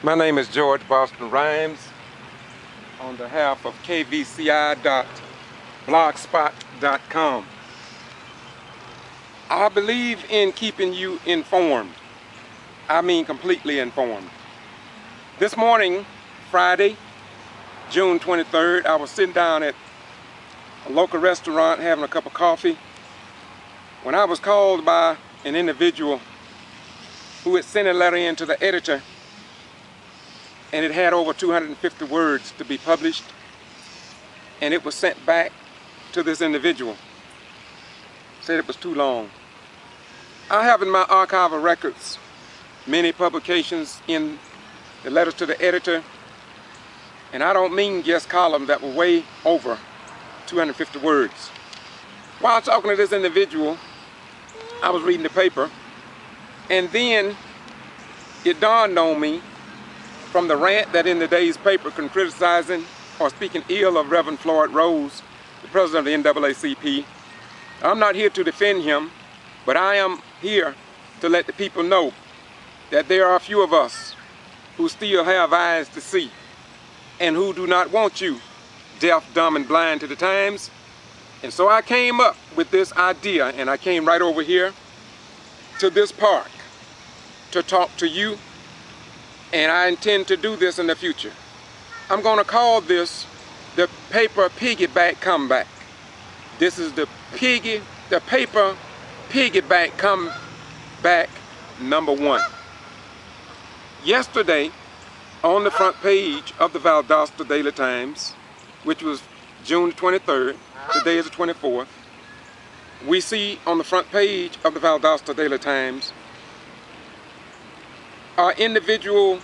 My name is George Boston Rhymes on behalf of kvci.blogspot.com. I believe in keeping you informed. I mean completely informed. This morning, Friday, June 23rd, I was sitting down at a local restaurant having a cup of coffee when I was called by an individual who had sent a letter in to the editor, and it had over 250 words to be published, and it was sent back to this individual. Said it was too long. I have in my archive of records many publications in the letters to the editor, and I don't mean just columns that were way over 250 words. While talking to this individual, I was reading the paper, and then it dawned on me from the rant that in the day's paper criticizing or speaking ill of Reverend Floyd Rose, the president of the NAACP. I'm not here to defend him, but I am here to let the people know that there are a few of us who still have eyes to see and who do not want you deaf, dumb, and blind to the times. And so I came up with this idea, and I came right over here to this park to talk to you, and I intend to do this in the future. I'm going to call this the paper Piggyback comeback. This is the paper Piggyback comeback #1. Yesterday, on the front page of the Valdosta Daily Times, which was June 23rd, today is the 24th, we see on the front page of the Valdosta Daily Times our individual,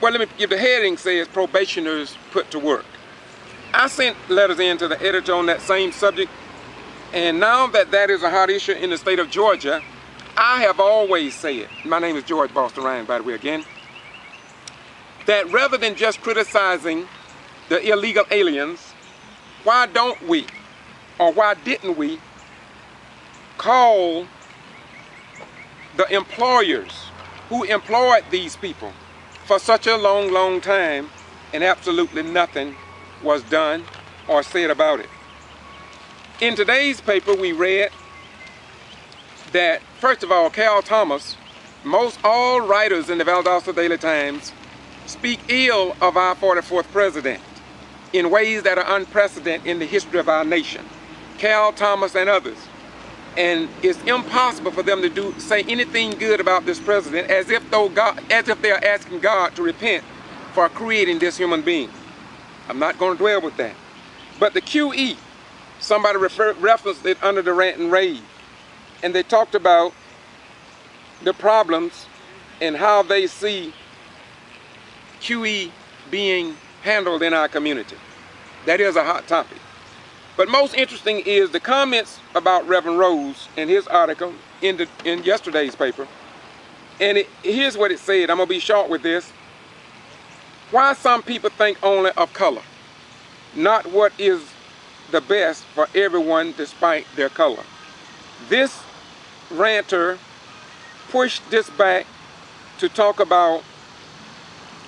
well, let me give the heading says probationers put to work. I sent letters in to the editor on that same subject, and now that that is a hot issue in the state of Georgia, I have always said, my name is George Boston Ryan, by the way, again, that rather than just criticizing the illegal aliens, why don't we, or why didn't we, call the employers who employed these people for such a long, long time, and absolutely nothing was done or said about it. In today's paper, we read that, first of all, Cal Thomas, most all writers in the Valdosta Daily Times speak ill of our 44th president in ways that are unprecedented in the history of our nation. Cal Thomas and others. And it's impossible for them to say anything good about this president as if they are asking God to repent for creating this human being. I'm not going to dwell with that. But the QE, somebody referenced it under the rant and rave, and they talked about the problems and how they see QE being handled in our community. That is a hot topic. But most interesting is the comments about Reverend Rose in his article in yesterday's paper. And here's what it said. I'm going to be short with this. Why some people think only of color, not what is the best for everyone despite their color. This ranter pushed this back to talk about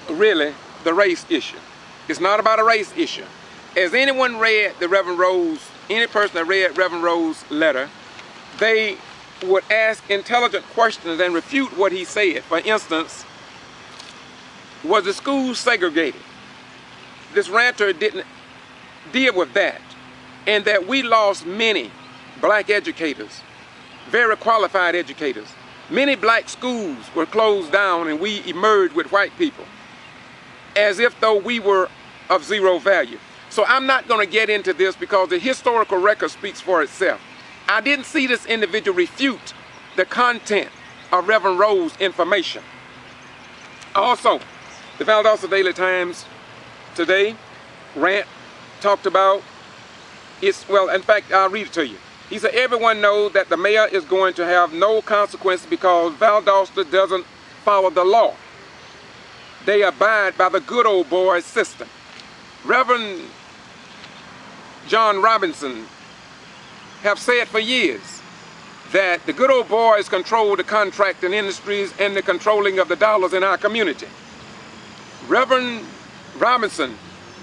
really the race issue. It's not about a race issue. As anyone read the Reverend Rose, any person that read Reverend Rose's letter, they would ask intelligent questions and refute what he said. For instance, was the school segregated? This ranter didn't deal with that, and that we lost many black educators, very qualified educators. Many black schools were closed down, and we emerged with white people, as if though we were of zero value. So I'm not going to get into this because the historical record speaks for itself. I didn't see this individual refute the content of Reverend Rose's information. Also, the Valdosta Daily Times today, rant talked about, well, in fact, I'll read it to you. He said, everyone knows that the mayor is going to have no consequences because Valdosta doesn't follow the law. They abide by the good old boy system. Reverend John Robinson have said for years that the good old boys control the contracting industries and the controlling of the dollars in our community. Reverend Robinson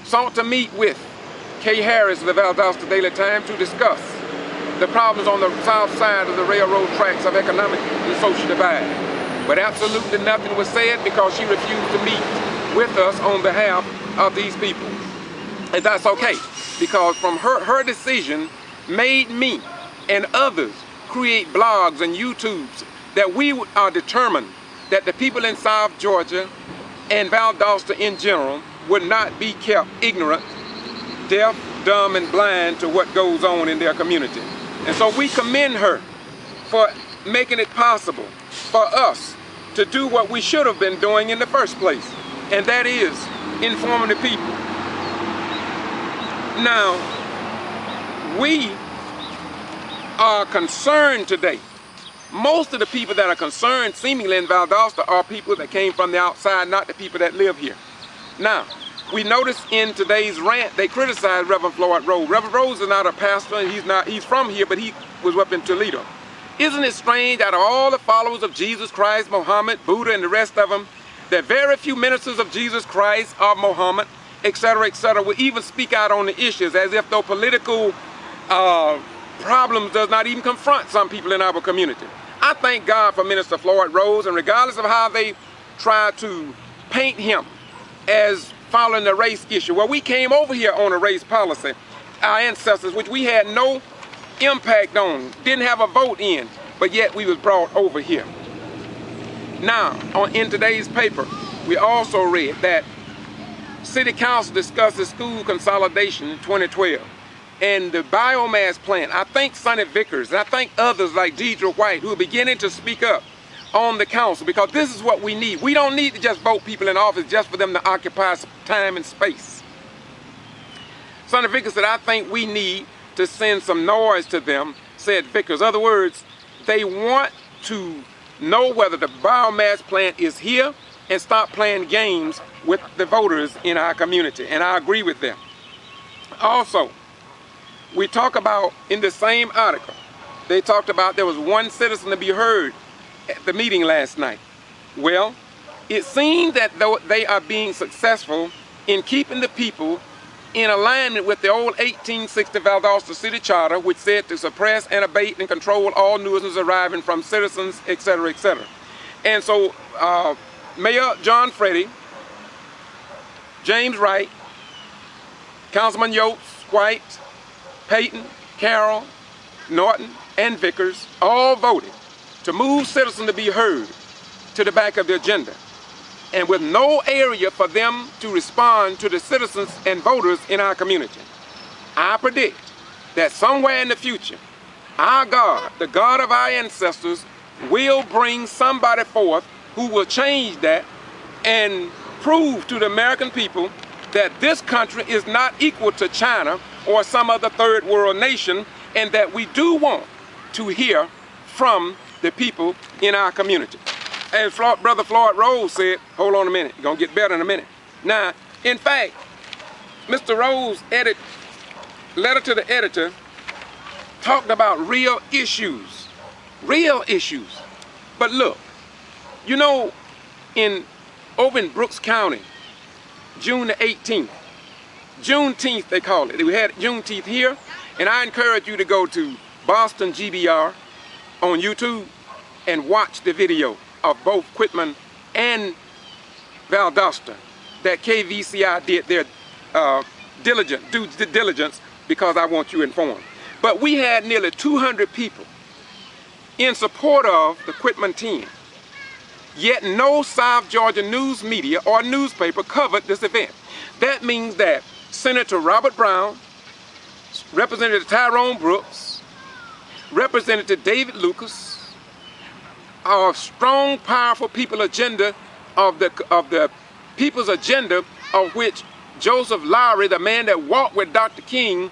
sought to meet with K. Harris of the Valdosta Daily Times to discuss the problems on the south side of the railroad tracks of economic and social divide. But absolutely nothing was said because she refused to meet with us on behalf of these people. And that's okay, because from her decision made me and others create blogs and YouTubes that we are determined that the people in South Georgia and Valdosta in general would not be kept ignorant, deaf, dumb, and blind to what goes on in their community. And so we commend her for making it possible for us to do what we should have been doing in the first place, and that is informing the people. Now, we are concerned today. Most of the people that are concerned seemingly in Valdosta are people that came from the outside, not the people that live here. Now, we noticed in today's rant, they criticized Reverend Floyd Rose. Reverend Rose is not a pastor, and he's from here, but he was up in Toledo. Isn't it strange that of all the followers of Jesus Christ, Muhammad, Buddha, and the rest of them, that very few ministers of Jesus Christ, of Muhammad, etc., will even speak out on the issues, as if though political problems does not even confront some people in our community. I thank God for Minister Floyd Rose, and regardless of how they try to paint him as following the race issue, well, we came over here on a race policy, our ancestors, which we had no impact on, didn't have a vote in, but yet we was brought over here. Now, in today's paper, we also read that City Council discusses school consolidation in 2012 and the biomass plant. I thank Sonny Vickers, and I thank others like Deidre White who are beginning to speak up on the council, because this is what we need. We don't need to just vote people in office just for them to occupy time and space. Sonny Vickers said, I think we need to send some noise to them, said Vickers. In other words, they want to know whether the biomass plant is here and stop playing games with the voters in our community, and I agree with them. Also, we talk about, in the same article, they talked about there was one citizen to be heard at the meeting last night. Well, it seems that though they are being successful in keeping the people in alignment with the old 1860 Valdosta City Charter, which said to suppress and abate and control all nuisances arriving from citizens, etc., etc. And so Mayor John Freddy, James Wright, Councilman Yates, White, Payton, Carroll, Norton, and Vickers all voted to move citizens to be heard to the back of the agenda, and with no area for them to respond to the citizens and voters in our community. I predict that somewhere in the future, our God, the God of our ancestors, will bring somebody forth who will change that and prove to the American people that this country is not equal to China or some other third world nation, and that we do want to hear from the people in our community. As Brother Floyd Rose said, hold on a minute, it's gonna get better in a minute. Now, in fact, Mr. Rose letter to the editor talked about real issues. But look, you know, over in Brooks County, June the 18th, Juneteenth they call it. We had Juneteenth here, and I encourage you to go to Boston G.B.R. on YouTube and watch the video of both Quitman and Valdosta that KVCI did their due diligence, because I want you informed. But we had nearly 200 people in support of the Quitman team. Yet no South Georgia news media or newspaper covered this event. That means that Senator Robert Brown, Representative Tyrone Brooks, Representative David Lucas, our strong, powerful people agenda of the people's agenda, of which Joseph Lowry, the man that walked with Dr. King,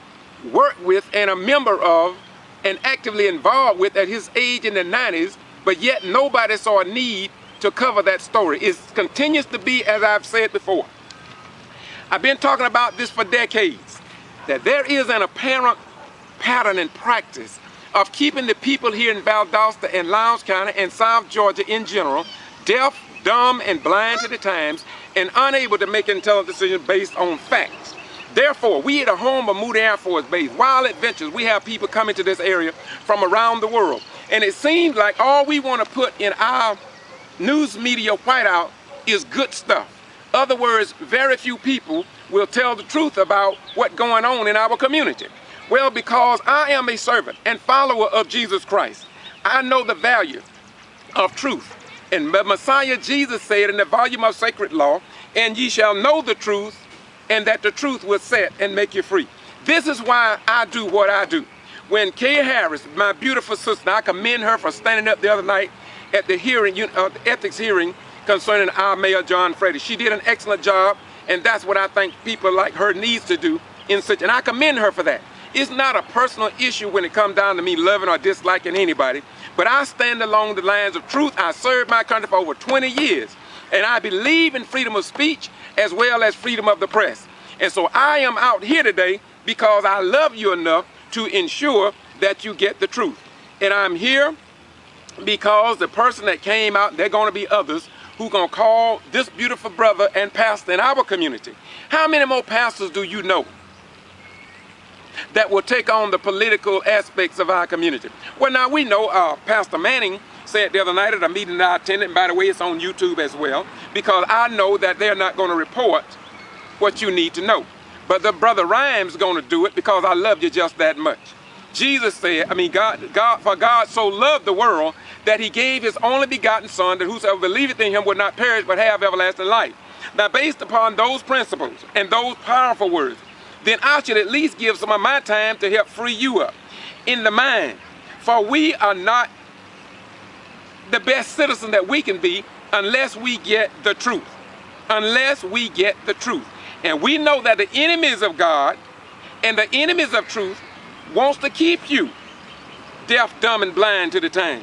worked with and a member of and actively involved with at his age in the 90s, but yet nobody saw a need to cover that story. It continues to be, as I've said before. I've been talking about this for decades, that there is an apparent pattern and practice of keeping the people here in Valdosta and Lowndes County and South Georgia in general deaf, dumb and blind to the times, and unable to make intelligent decisions based on facts. Therefore, we at the home of Moody Air Force Base, Wild Adventures, we have people coming to this area from around the world. And it seems like all we want to put in our news media whiteout is good stuff. In other words, very few people will tell the truth about what's going on in our community. Well, because I am a servant and follower of Jesus Christ, I know the value of truth. And the Messiah Jesus said in the volume of Sacred Law, and ye shall know the truth, and that the truth will set and make you free. This is why I do what I do. When Kay Harris, my beautiful sister, I commend her for standing up the other night at the hearing, the ethics hearing concerning our Mayor John Freddy. She did an excellent job, and that's what I think people like her needs to do in such, and I commend her for that. It's not a personal issue when it comes down to me loving or disliking anybody, but I stand along the lines of truth. I served my country for over 20 years, and I believe in freedom of speech as well as freedom of the press. And so I am out here today because I love you enough to ensure that you get the truth. And I'm here because the person that came out, there are going to be others who are going to call this beautiful brother and pastor in our community. How many more pastors do you know that will take on the political aspects of our community? Well, now we know Pastor Manning said the other night at a meeting that I attended, and by the way, it's on YouTube as well, because I know that they're not going to report what you need to know. But the brother Rhymes is going to do it because I love you just that much. Jesus said, for God so loved the world that he gave his only begotten son, that whosoever believeth in him would not perish but have everlasting life. Now, based upon those principles and those powerful words, then I should at least give some of my time to help free you up in the mind. For we are not the best citizen that we can be unless we get the truth. Unless we get the truth. And we know that the enemies of God and the enemies of truth wants to keep you deaf, dumb, and blind to the time.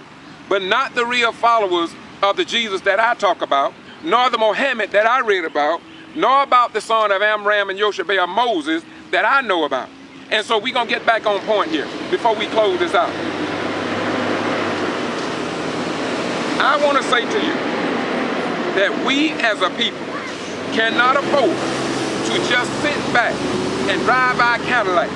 But not the real followers of the Jesus that I talk about, nor the Muhammad that I read about, nor about the son of Amram and Yoshabel Moses that I know about. And so we're going to get back on point here before we close this out. I want to say to you that we as a people cannot afford to just sit back and drive our Cadillac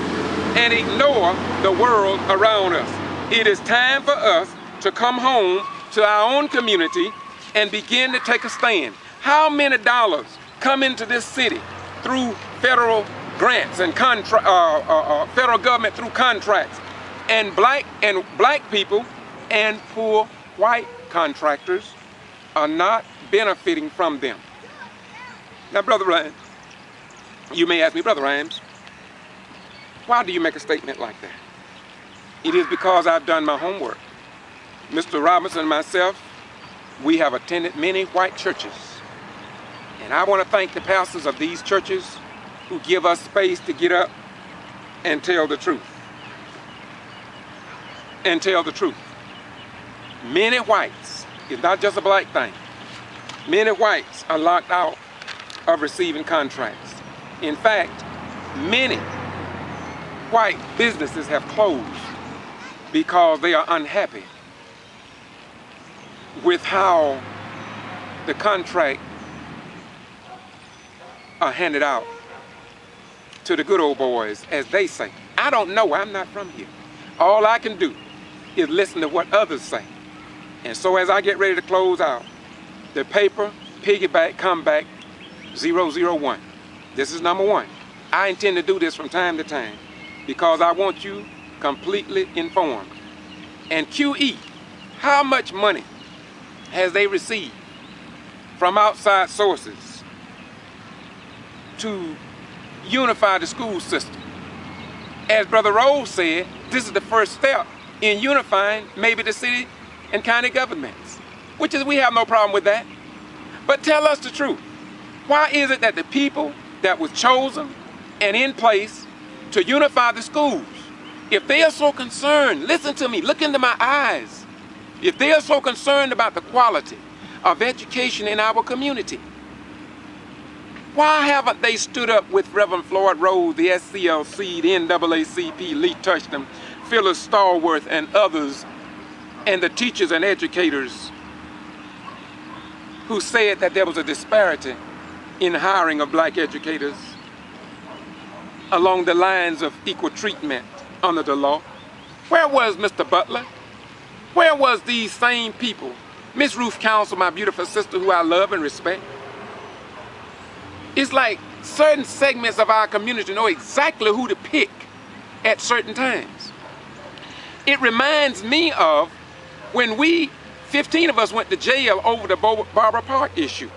and ignore the world around us. It is time for us to come home to our own community and begin to take a stand. How many dollars come into this city through federal grants and federal government through contracts, and black people and poor white contractors are not benefiting from them? Now, Brother Rhymes, you may ask me, Brother Rhymes, why do you make a statement like that? It is because I've done my homework. Mr. Robinson and myself, we have attended many white churches. And I want to thank the pastors of these churches who give us space to get up and tell the truth. And tell the truth. Many whites, it's not just a black thing, many whites are locked out of receiving contracts. In fact, many white businesses have closed because they are unhappy with how the contract are handed out to the good old boys, as they say. I don't know, I'm not from here. All I can do is listen to what others say. And so as I get ready to close out, the paper, Piggyback, Comeback, 001. This is number one. I intend to do this from time to time because I want you completely informed. And QE, how much money has they received from outside sources to unify the school system? As Brother Rose said, this is the first step in unifying maybe the city and county governments, which is, we have no problem with that. But tell us the truth. Why is it that the people that was chosen and in place to unify the schools, if they are so concerned, listen to me, look into my eyes, if they are so concerned about the quality of education in our community, why haven't they stood up with Reverend Floyd Rose, the SCLC, the NAACP, Lee Touchton, Phyllis Stallworth, and others, and the teachers and educators who said that there was a disparity in hiring of black educators along the lines of equal treatment under the law? Where was Mr. Butler? Where was these same people? Miss Ruth Counsel, my beautiful sister who I love and respect. It's like certain segments of our community know exactly who to pick at certain times. It reminds me of when 15 of us went to jail over the Barbara Park issue.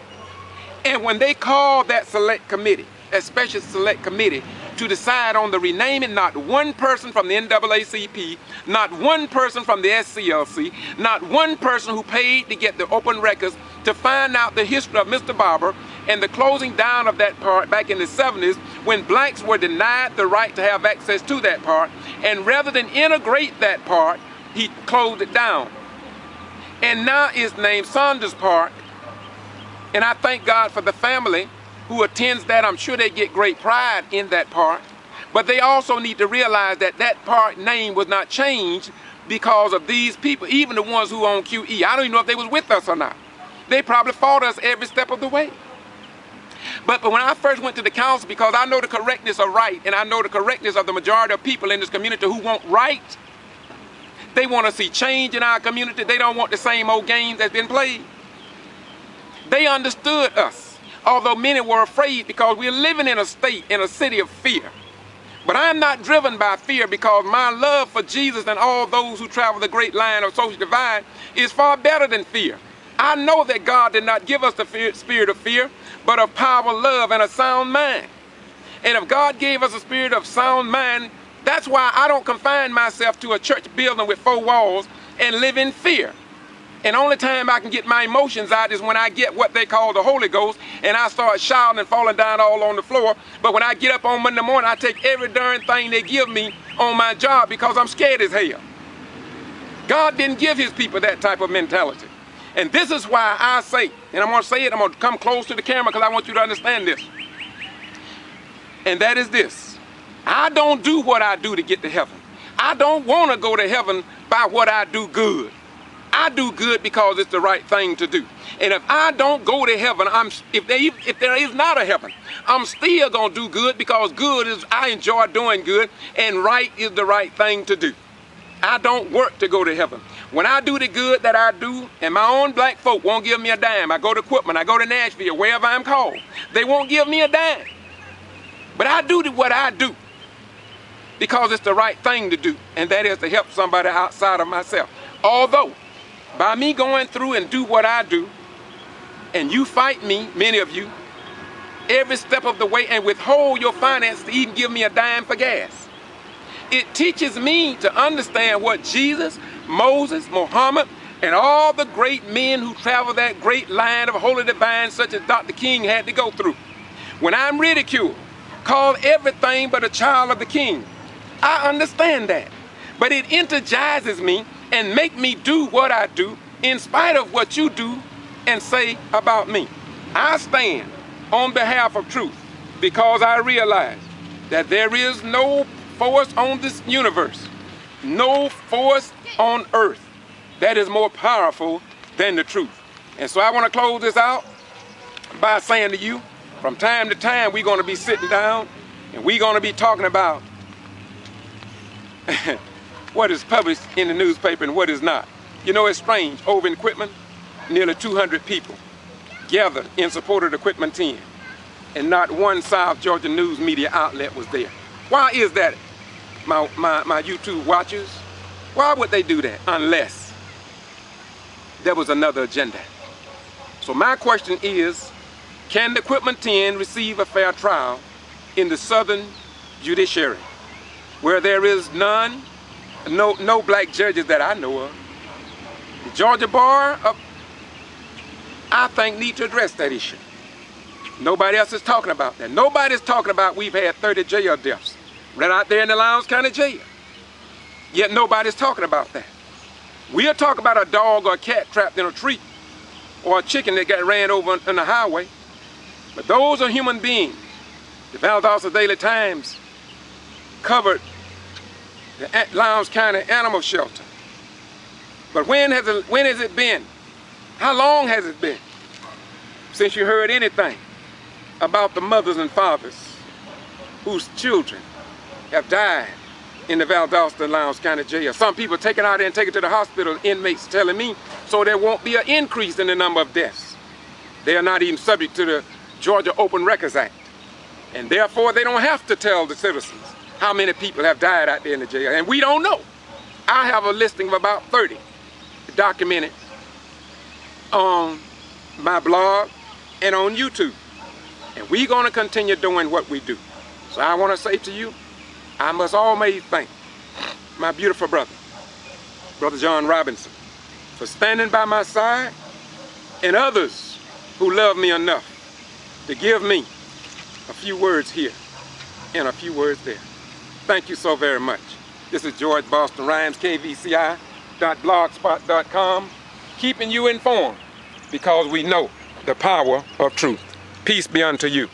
And when they called that select committee, that special select committee, to decide on the renaming, not one person from the NAACP, not one person from the SCLC, not one person who paid to get the open records to find out the history of Mr. Barber and the closing down of that park back in the 70s when blacks were denied the right to have access to that park. And rather than integrate that park, he closed it down. And now it's named Saunders Park. And I thank God for the family who attends that. I'm sure they get great pride in that park. But they also need to realize that that park name was not changed because of these people, even the ones who own QE. I don't even know if they was with us or not. They probably fought us every step of the way. But when I first went to the council, because I know the correctness of right, and I know the correctness of the majority of people in this community who want right, they want to see change in our community. They don't want the same old games that's been played. They understood us, although many were afraid because we're living in a state, in a city of fear. But I'm not driven by fear because my love for Jesus and all those who travel the great line of social divide is far better than fear. I know that God did not give us the spirit of fear, but of power, love, and a sound mind. And if God gave us a spirit of sound mind, that's why I don't confine myself to a church building with 4 walls and live in fear. And the only time I can get my emotions out is when I get what they call the Holy Ghost and I start shouting and falling down all on the floor. But when I get up on Monday morning, I take every darn thing they give me on my job because I'm scared as hell. God didn't give his people that type of mentality. And this is why I say, and I'm going to say it, I'm going to come close to the camera because I want you to understand this. And that is this. I don't do what I do to get to heaven. I don't want to go to heaven by what I do good. I do good because it's the right thing to do. And if I don't go to heaven, if there is not a heaven, I'm still going to do good because good is, I enjoy doing good, and right is the right thing to do. I don't work to go to heaven. When I do the good that I do, and my own black folk won't give me a dime, I go to Quitman, I go to Nashville, wherever I'm called, they won't give me a dime. But I do what I do because it's the right thing to do, and that is to help somebody outside of myself. Although, by me going through and do what I do, and you fight me, many of you, every step of the way and withhold your finances to even give me a dime for gas. It teaches me to understand what Jesus, Moses, Muhammad, and all the great men who traveled that great line of holy divine such as Dr. King had to go through. When I'm ridiculed, called everything but a child of the King, I understand that. But it energizes me and make me do what I do in spite of what you do and say about me. I stand on behalf of truth because I realize that there is no force on this universe, no force on earth that is more powerful than the truth. And so I want to close this out by saying to you, from time to time we're going to be sitting down and we're going to be talking about what is published in the newspaper and what is not. You know, it's strange. Over in Quitman, nearly 200 people gathered in support of the Quitman 10, and not one South Georgia news media outlet was there. Why is that, my YouTube watchers? Why would they do that unless there was another agenda? So my question is, can the Quitman 10 receive a fair trial in the Southern judiciary, where there is no black judges that I know of? The Georgia Bar, I think, need to address that issue. Nobody else is talking about that. Nobody's talking about we've had 30 jail deaths right out there in the Lowndes County Jail. Yet nobody's talking about that. We'll talk about a dog or a cat trapped in a tree or a chicken that got ran over on the highway. But those are human beings. The Valdosta Daily Times covered the Lowndes County Animal Shelter. But when has it been? How long has it been? since you heard anything about the mothers and fathers whose children have died in the Valdosta-Lowndes County Jail. Some people take it out there and take it to the hospital, inmates telling me, so there won't be an increase in the number of deaths. They are not even subject to the Georgia Open Records Act. And therefore, they don't have to tell the citizens how many people have died out there in the jail. And we don't know. I have a listing of about 30 documented on my blog and on YouTube. And we're going to continue doing what we do. So I want to say to you, I must always thank my beautiful brother, Brother John Robinson, for standing by my side, and others who love me enough to give me a few words here and a few words there. Thank you so very much. This is George Boston Rhymes, kvci.blogspot.com, keeping you informed because we know the power of truth. Peace be unto you.